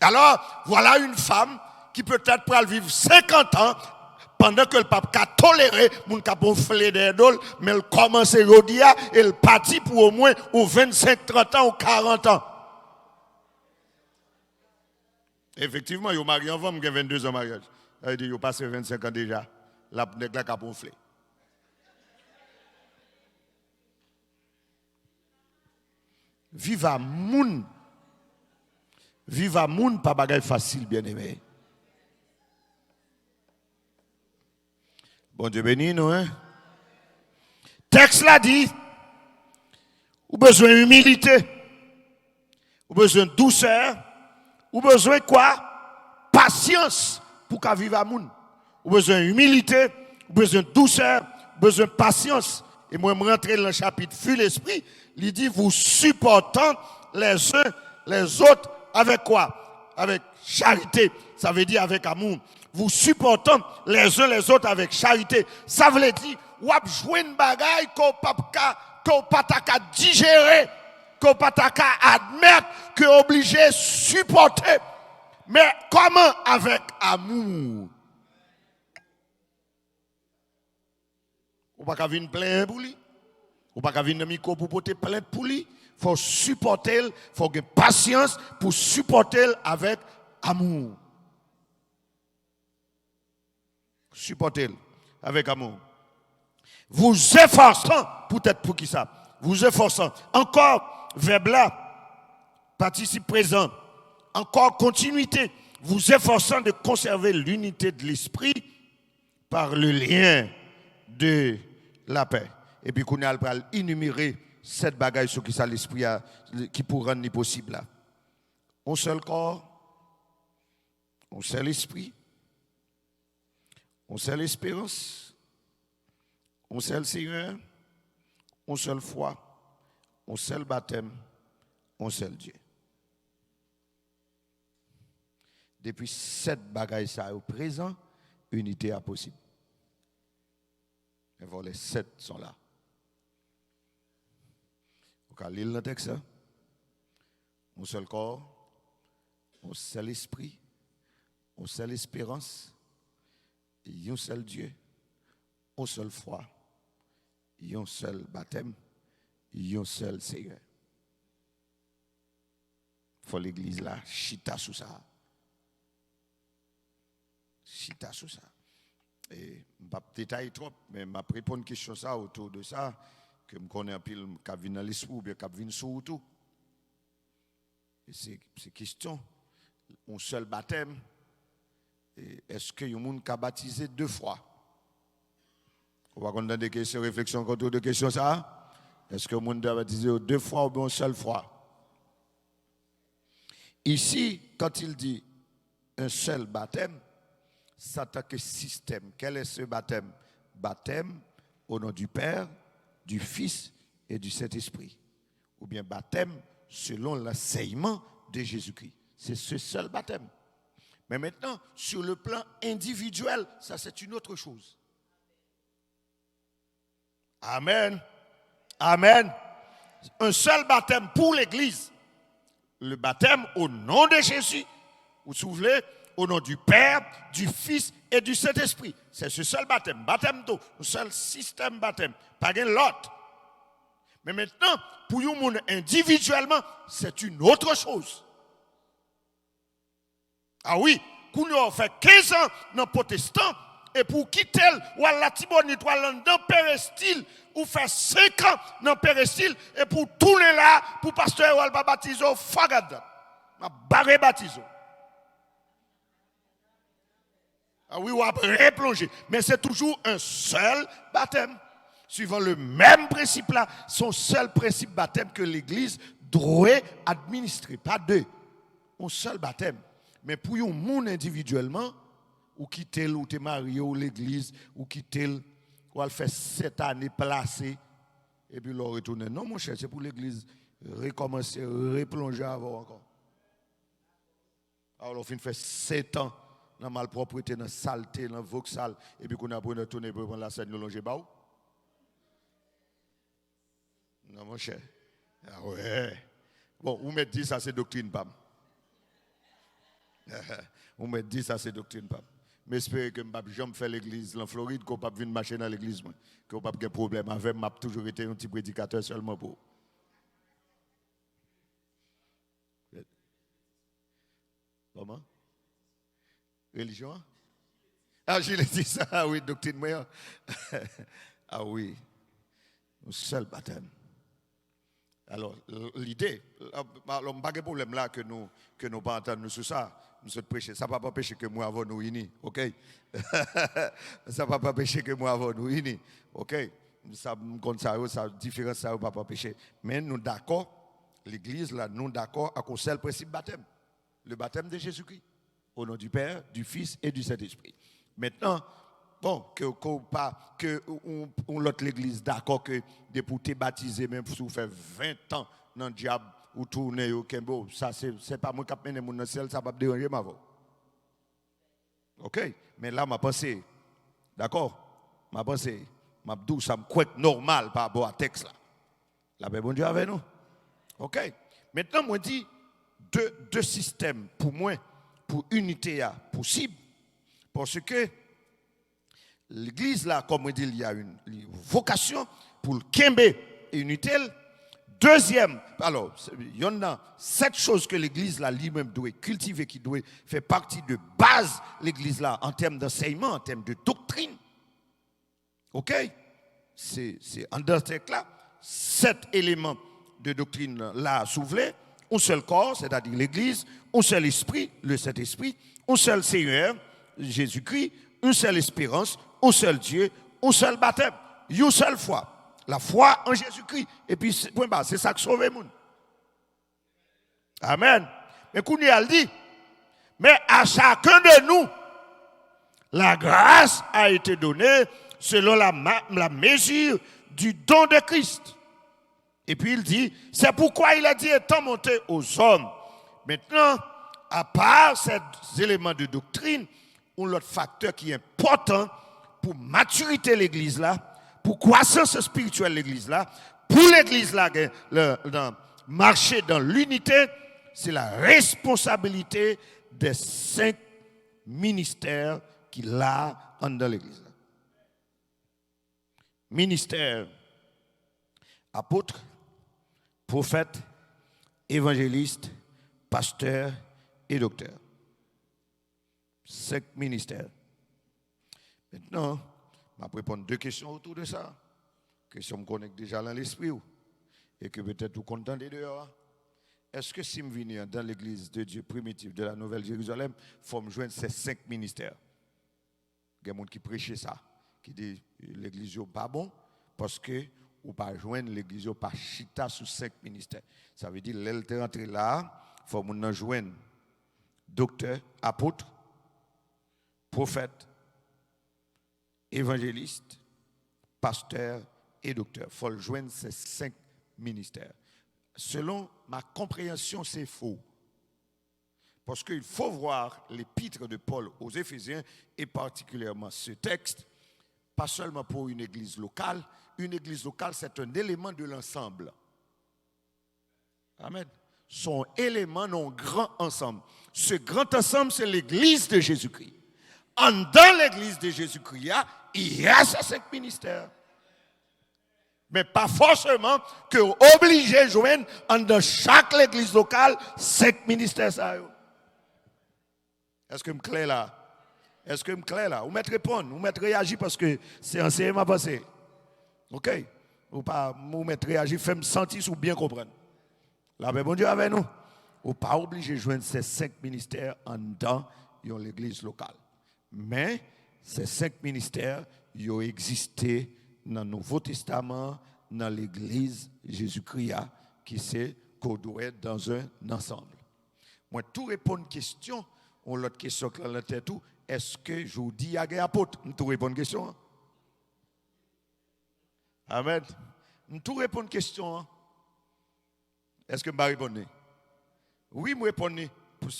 Alors, voilà une femme qui peut-être pourra vivre 50 ans pendant que le pape a toléré mon caponflé des doles, mais elle commence à dire et elle partit pour au moins 25, 30 ans ou 40 ans. Effectivement, il y a marié avant, il y a 22 ans de mariage. Il dit, il a passé 25 ans déjà. La caponflé. Vive à moun. Vive à moun, pas bagay facile, bien aimé. Bon Dieu béni, nous, hein? Texte là dit, ou besoin d'humilité, ou besoin de douceur, ou besoin quoi? Patience pour qu'à vivre à moun. Ou besoin d'humilité, ou besoin de douceur, ou besoin de patience. Et moi, je rentre dans le chapitre Fuis l'esprit, il dit, vous supportant les uns les autres avec quoi? Avec charité. Ça veut dire avec amour. Vous supportant les uns les autres avec charité. Ça veut dire, ou ap jouer une bagaille qu'on pas ta digérer, qu'on pas ta admettre, qu'on obligé de supporter. Mais comment avec amour? Ou pas qu'à venir plein pour lui. Ou pas qu'à venir dans micro pour porter plainte pour lui. Il faut supporter, il faut avoir patience pour supporter avec amour. Supporter avec amour. Vous efforçant, peut-être pour qui ça? Vous efforçant. Encore, verbe là, participe présent. Encore continuité. Vous efforçant de conserver l'unité de l'esprit par le lien de la paix. Et puis, qu'on a énumérer cette bagaille sur qui ça l'esprit a, qui pour rendre possible là. Un seul corps, un seul esprit, une seule espérance, un seul Seigneur, une seule foi, un seul baptême, un seul Dieu. Depuis cette bagaille ça au présent, unité est possible. Et voilà, les 7 sont là. Vous allez lire le texte. Un seul corps, un seul esprit, une seule espérance, un seul Dieu, une seule foi, un seul baptême, un seul Seigneur. Il faut l'église là, chita sous ça. Chita sous ça. Et je ne vais pas détailler trop, mais je vais répondre à une question ça, autour de ça, que je connais un peu, qui vient dans l'esprit ou bien qui vient sur tout. Et c'est question, un seul baptême, est-ce que y a un monde qui a baptisé 2 fois? On va connaître des questions, réflexions autour de questions ça. Est-ce que le monde a baptisé 2 fois ou bien une seule fois? Ici, quand il dit un seul baptême, ça attaque le système. Quel est ce baptême? Baptême au nom du Père, du Fils et du Saint-Esprit. Ou bien baptême selon l'enseignement de Jésus-Christ. C'est ce seul baptême. Mais maintenant, sur le plan individuel, ça c'est une autre chose. Amen. Amen. Un seul baptême pour l'Église. Le baptême au nom de Jésus. Vous vous souvenez? Au nom du Père, du Fils et du Saint-Esprit. C'est ce seul baptême. Baptême d'eau. Un seul système baptême. Pas l'autre. Mais maintenant, pour nous individuellement, c'est une autre chose. Ah oui, quand nous fait 15 ans dans le protestant, et pour quitter ou à la Tibonite ou à dans Pérestyle, ou faire 5 ans dans Pérestyle, et pour tourner là, pour pasteur ou pas baptiser, fagad, ma barré baptiser. Ah oui, ou après replonger. Mais c'est toujours un seul baptême. Suivant le même principe là, son seul principe baptême que l'Église doit administrer. Pas 2. Un seul baptême. Mais pour un monde individuellement, ou quitter ou te marié ou l'Église, ou quitter ou elle fait 7 années placé, et puis leur retourner. Non, mon cher, c'est pour l'Église recommencer, replonger avant encore. Alors, on fait 7 ans. Dans la malpropreté, dans la saleté, dans le voxal, et puis qu'on a pour tourner pour prendre la scène, nous longer bas. Non, mon cher. Ah ouais. Bon, vous me dites ça, c'est doctrine, pam. Vous me dites ça, c'est doctrine, pam. Mais j'espère que je vais faire l'église en Floride, que je ne vais pas venir marcher dans l'église, que je n'ai pas de problème avec moi. Je toujours été un petit prédicateur seulement pour. Comment? Religion? Ah, je l'ai dit ça, ah oui, doctrine moi. Ah oui, un seul baptême. Alors, l'idée, alors, pas de problème là que nous pas entendre sur ça. Nous sommes prêchés. Ça ne va pas empêcher que moi avant nous unis, ok? Ça ne va pas empêcher que moi avant nous unis, ok? Ça, comme ça, différence, ça ne va pas empêcher. Mais nous d'accord, l'Église là, nous d'accord avec un seul principe baptême. Le baptême de Jésus-Christ. Au nom du Père, du Fils et du Saint-Esprit. Maintenant, bon, on l'autre l'église d'accord que des pour te baptiser, même si vous faites 20 ans dans le diable ou tourner au Kembo, ça c'est pas moi qui mène mon ciel, ça va me déranger ma voix. OK? Mais là, ma pensée, d'accord? Ma pensée, ma douce, ça me croit normal par rapport à texte là. La paix, bon Dieu avec nous. OK? Maintenant, moi, dis deux systèmes pour moi. Pour unité possible, parce que l'Église là, comme on dit, il y a une vocation pour le Kembe et unité. Deuxième, alors, il y en a 7 choses que l'Église là lui-même doit cultiver, qui doit faire partie de base l'Église là en termes d'enseignement, en termes de doctrine. Ok? C'est en deux textes là, 7 éléments de doctrine là soulever. Un seul corps, c'est-à-dire l'Église, un seul esprit, le Saint-Esprit, un seul Seigneur, Jésus-Christ, une seule espérance, un seul Dieu, un seul baptême, une seule foi. La foi en Jésus-Christ. Et puis, c'est ça qui sauve le monde. Amen. Mais Kounia dit, mais à chacun de nous, la grâce a été donnée selon la mesure du don de Christ. Et puis il dit, c'est pourquoi il a dit étant monté aux hommes. Maintenant, à part ces éléments de doctrine, un autre facteur qui est important pour maturité de l'église là, pour croissance spirituelle de l'église là, pour l'église là, marcher dans l'unité, c'est la responsabilité des 5 ministères qu'il a dans l'église. Ministère apôtre, prophète, évangéliste, pasteur et docteur. 5 ministères. Maintenant, je vais répondre 2 questions autour de ça. Question me connecte déjà dans l'esprit. Et que peut-être vous contentez dehors. Est-ce que si je viens dans l'église de Dieu primitive de la Nouvelle-Jérusalem, il faut me joindre ces 5 ministères? Il y a des gens qui prêchent ça, qui disent l'église n'est pas bon parce que ou pas joindre l'église pas chita sous 5 ministères. Ça veut dire l'elle est rentrée là, il faut nous joindre docteur, apôtre, prophète, évangéliste, pasteur et docteur. Il faut joindre ces 5 ministères. Selon ma compréhension, c'est faux. Parce qu'il faut voir l'épître de Paul aux Éphésiens et particulièrement ce texte, pas seulement pour une église locale. Une église locale, c'est un élément de l'ensemble. Amen. Son élément d'un grand ensemble. Ce grand ensemble, c'est l'église de Jésus-Christ. Dans l'église de Jésus-Christ, il y a ces 5 ministères. Mais pas forcément que obligé de joindre dans chaque église locale 5 ministères. Est-ce que je me clair là? Est-ce que je me clair là? Vous mettez répondre, vous mettez réagir parce que c'est enseignement passé. OK? Ou pas, vous mettez réagir, faites-moi sentir ou bien comprendre. La paix, bon Dieu avec nous. Ou pas obligé de joindre ces 5 ministères dans l'église locale. Mais ces 5 ministères, ils ont existé dans le Nouveau Testament, dans l'église Jésus-Christ, qui c'est qu'on doit être dans un ensemble. Moi, tout répondre à une question, on l'autre question que la tête tout, est-ce que je vous dis il y a des apôtres? Tout répondre à une question. Amen. Tout répondre à une question. Est-ce que je vais répondre? Oui, je réponds.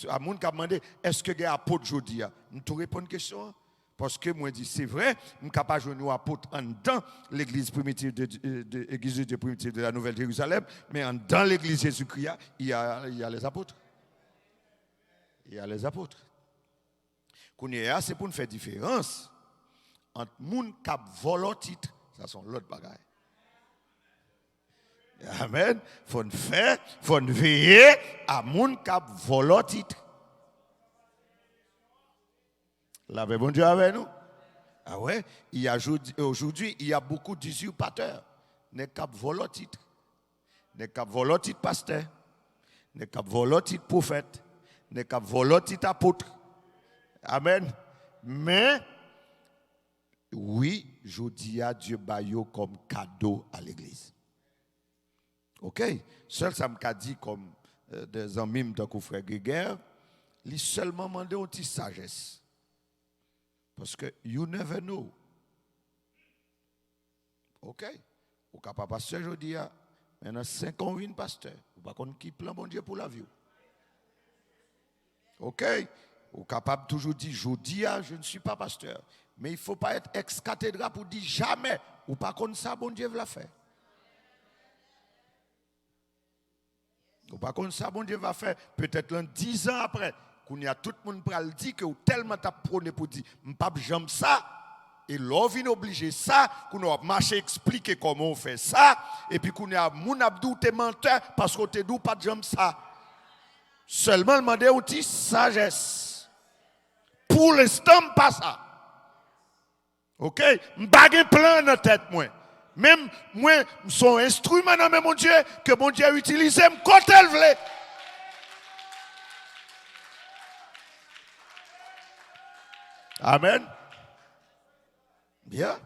À mon qui a demandé, est-ce que il y a des apôtres aujourd'hui? Tout répondre à une question. Parce que moi, je dis, c'est vrai, je suis capable de jouer apôtres dans l'église primitive de la Nouvelle-Jérusalem, mais dans l'église Jésus-Christ, il y a les apôtres. Il y a les apôtres. C'est pour nous faire différence entre les gens qui volent titre, ça sont l'autre bagaille. Amen. Il faut veiller à les gens qui volent titre. La paix, bon Dieu avec nous. Ah ouais, aujourd'hui, il y a beaucoup d'usurpateurs. N'est qu'à voler titre. N'est qu'à voler titre pasteur. N'est qu'à voler titre prophète. N'est qu'à voler titre apôtre. Amen. Mais, oui, je dis à Dieu baillot comme cadeau à l'église. OK? Seul ça m'a dit comme des amis de frère Grégaire, il seulement demandé une petite sagesse. Parce que you never know. OK? Ou capable pasteur aujourd'hui, maintenant 5 ans vient pasteur. Ou pas qu'on qui plan bon Dieu pour la vie. OK? Ou capable toujours dire aujourd'hui, je ne suis pas pasteur. Mais il ne faut pas être ex-cathédra pour dire jamais. Ou pas qu'on ça bon Dieu va faire. Ou pas qu'on ça bon Dieu va faire. Peut-être 10 ans après. Qu'on y a tout le monde pral dit que tellement t'as prôné pour dire m'pas j'aime ça et l'on vient obliger ça qu'on a marché expliquer comment on fait ça et puis qu'on y a mon abdou t'es menteur parce qu'on te dit pas j'aime ça seulement demander une petite sagesse pour l'instant pas ça. OK, m'pas gen plan dans tête moi même moi son instrument dans mon Dieu que mon Dieu a utilisé quand elle veut. Amen. Bien.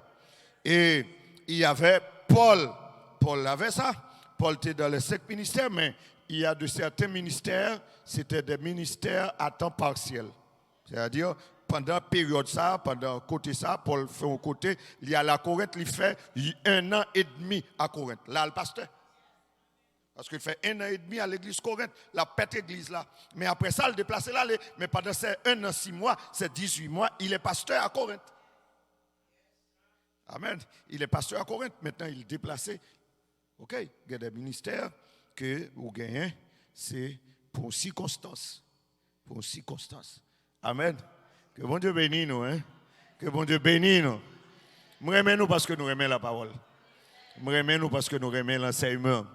Et il y avait Paul. Paul avait ça. Paul était dans les 5 ministères, mais il y a de certains ministères, c'était des ministères à temps partiel. C'est-à-dire, pendant la période ça, pendant côté ça, Paul fait un côté, il y a la Corinthe, il fait 1 an et demi à Corinthe. Là, le pasteur. Parce qu'il fait 1 an et demi à l'église Corinthe, la pète église là. Mais après ça, il déplace là. Mais pendant ces 1 an, 6 mois, ces 18 mois, il est pasteur à Corinthe. Amen. Il est pasteur à Corinthe. Maintenant, il est déplacé. OK. Il y a des ministères que vous gagnez, c'est pour une circonstance. Pour une circonstance. Amen. Que bon Dieu bénisse nous. Hein? Que bon Dieu bénisse nous. Nous aimons nous parce que nous aimons la parole. Nous aimons nous parce que nous aimons l'enseignement.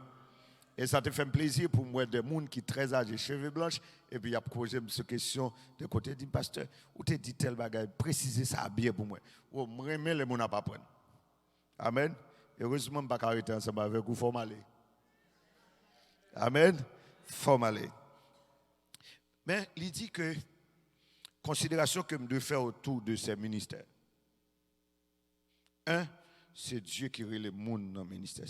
Et ça te fait plaisir pour moi des gens qui sont très âgés, cheveux blancs, et puis il a posé cette question de côté du pasteur, ou te dit tel bagage, préciser ça bien pour moi. Ou je aime les gens à pas prendre. Amen. Heureusement, je ne vais pas arrêter ensemble avec vous, il faut m'aller. Amen. Il faut m'aller. Mais il dit que, considération que je dois faire autour de ces ministères. Un, c'est Dieu qui rend le monde dans le ministère.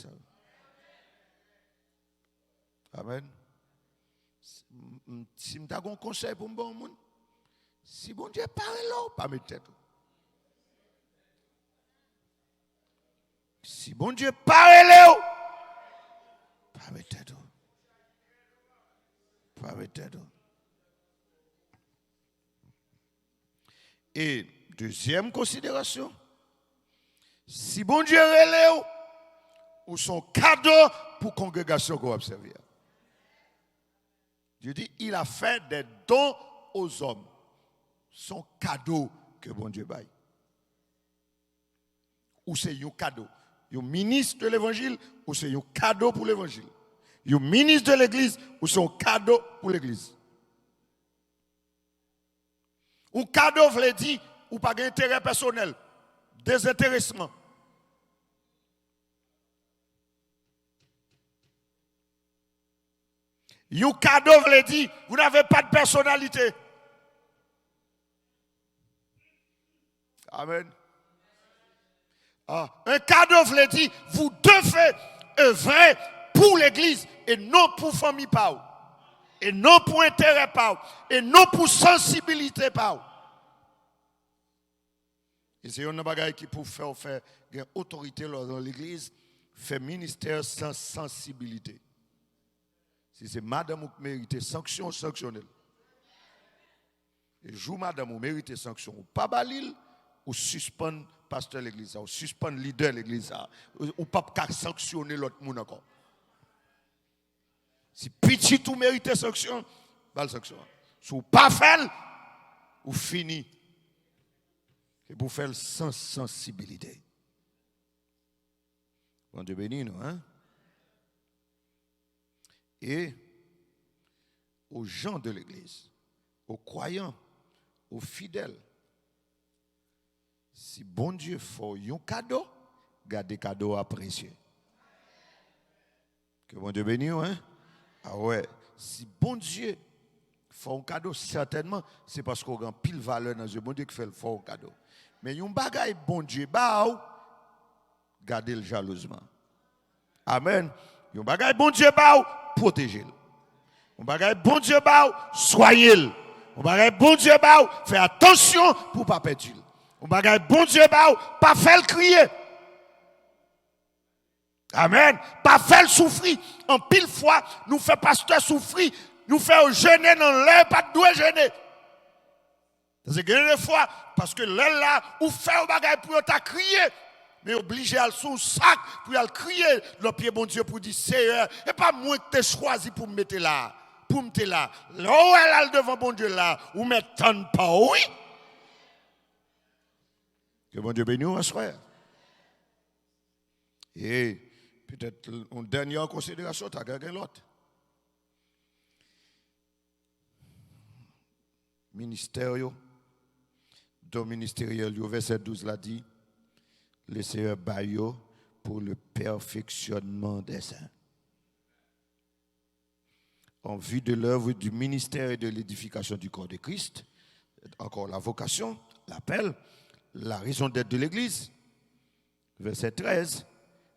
Amen. Si je donne un conseil pour un bon monde, si bon Dieu parle là, pas mettre tête. Si bon Dieu parle là, pas mettre tête. Pas mettre tête. Et deuxième considération, si bon Dieu relève ou son cadeau pour la congrégation qu'on observe. Dieu dit, il a fait des dons aux hommes. Son cadeau que bon Dieu baille. Ou c'est un cadeau. Un ministre de l'évangile ou c'est un cadeau pour l'évangile. Un ministre de l'église ou c'est un cadeau pour l'église. Un cadeau veut dire ou pas d'intérêt personnel, désintéressement. Un cadeau veut dire vous n'avez pas de personnalité. Amen. Un cadeau veut dire vous devez œuvrer pour l'église et non pour famille Pau. Et non pour intérêt Pau. Et non pour sensibilité Pau. Et c'est un bagage qui pour faire autorité dans l'église, faire ministère sans sensibilité. Si c'est madame qui mérite sanction, sanctionnelle. Et joue madame ou mérite sanction, ou pas balil, ou suspend pasteur l'église, ou suspend leader l'église, ou pas sanctionner l'autre monde encore. Si petit tout mérite sanction, bal sanction. Si ou pas fait, ou fini. Et pour faire sans sensibilité. Bon Dieu béni nous, hein? Et aux gens de l'église, aux croyants, aux fidèles, si bon Dieu fait un cadeau, gardez cadeau apprécié. Que bon Dieu bénisse, hein? Ah ouais, si bon Dieu fait un cadeau, certainement, c'est parce qu'on a pile valeur dans Dieu. Bon Dieu qui fait le fort cadeau. Mais un bagaille bon Dieu, gardez-le jalousement. Amen. Un bagaille bon Dieu, protégez-le. Un bagaille bon Dieu, soyez-le. Un bagaille bon Dieu, faites attention pour ne pas perdre. Un bagaille bon Dieu, pas faire le crier. Amen. Pas faire le souffrir. En pile fois, nous faisons pasteur souffrir. Nous faisons jeûner dans l'air, pas de doigt jeûner. C'est que des fois, parce que là, ou fait un bagage pour t'a crier, mais obligé à son sac pour aller crier le pied bon Dieu pour dire Seigneur, et pas moi que t'ai choisi pour me mettre là, pour me mettre là. Là où elle est devant bon Dieu là, ou m'étonne pas, oui. Que bon Dieu bénisse un soir. Et peut-être une dernière considération, tu as gagné l'autre. Ministériel. Dans le ministériel, verset 12 l'a dit, laissez un baillot pour le perfectionnement des saints. En vue de l'œuvre du ministère et de l'édification du corps de Christ, encore la vocation, l'appel, la raison d'être de l'Église. Verset 13,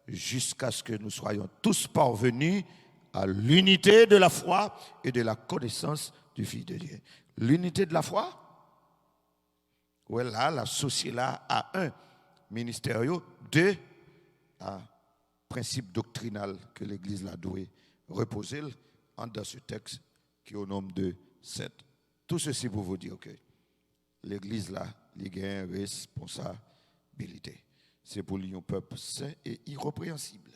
jusqu'à ce que nous soyons tous parvenus à l'unité de la foi et de la connaissance du Fils de Dieu. L'unité de la foi, où là, l'associé là à un ministère, deux, à principe doctrinal que l'Église la doit reposer dans ce texte qui est au nombre de 7. Tout ceci pour vous dire que l'Église là, il a une responsabilité. C'est pour un peuple saint et irrépréhensible.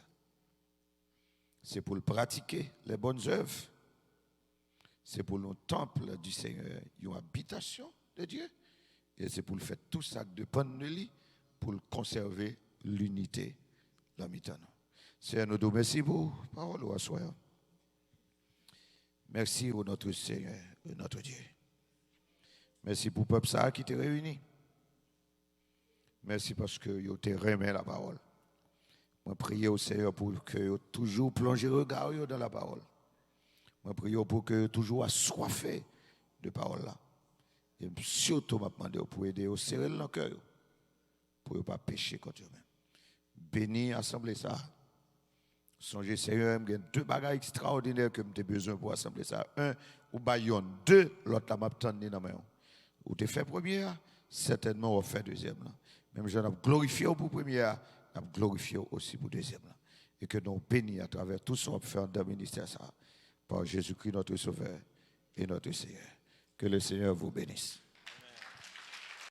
C'est pour pratiquer les bonnes œuvres. c'est pour le temple du Seigneur, une habitation de Dieu. Et c'est pour le faire tout ça de dépend de lui, pour le conserver l'unité dans le temps. Seigneur, nous te remercions pour la parole au soir. Merci pour notre Seigneur et notre Dieu. Merci pour le peuple ça qui t'a réuni. Merci parce que vous te remet la parole. Moi, prie au Seigneur pour que vous toujours plongez le regard dans la parole. Moi, prie pour que vous toujours assoiffé de parole là. Et surtout, je demande pour aider au serrer dans le cœur pour ne pas pécher contre eux-mêmes. Bénis l'assemblée ça. Songez, Seigneur, il y a deux bagages extraordinaires que j'ai besoin pour assembler ça. Un, ou baillon. Deux, l'autre, là, m'a tendu dans la main. Ou tu fait première, certainement, on fait deuxième. Là. Même je l'ai glorifié pour première, je l'ai glorifié aussi pour deuxième. Là. Et que nous bénis à travers tout ce qu'on fait dans le ministère ça, par Jésus-Christ, notre Sauveur et notre Seigneur. Que le Seigneur vous bénisse.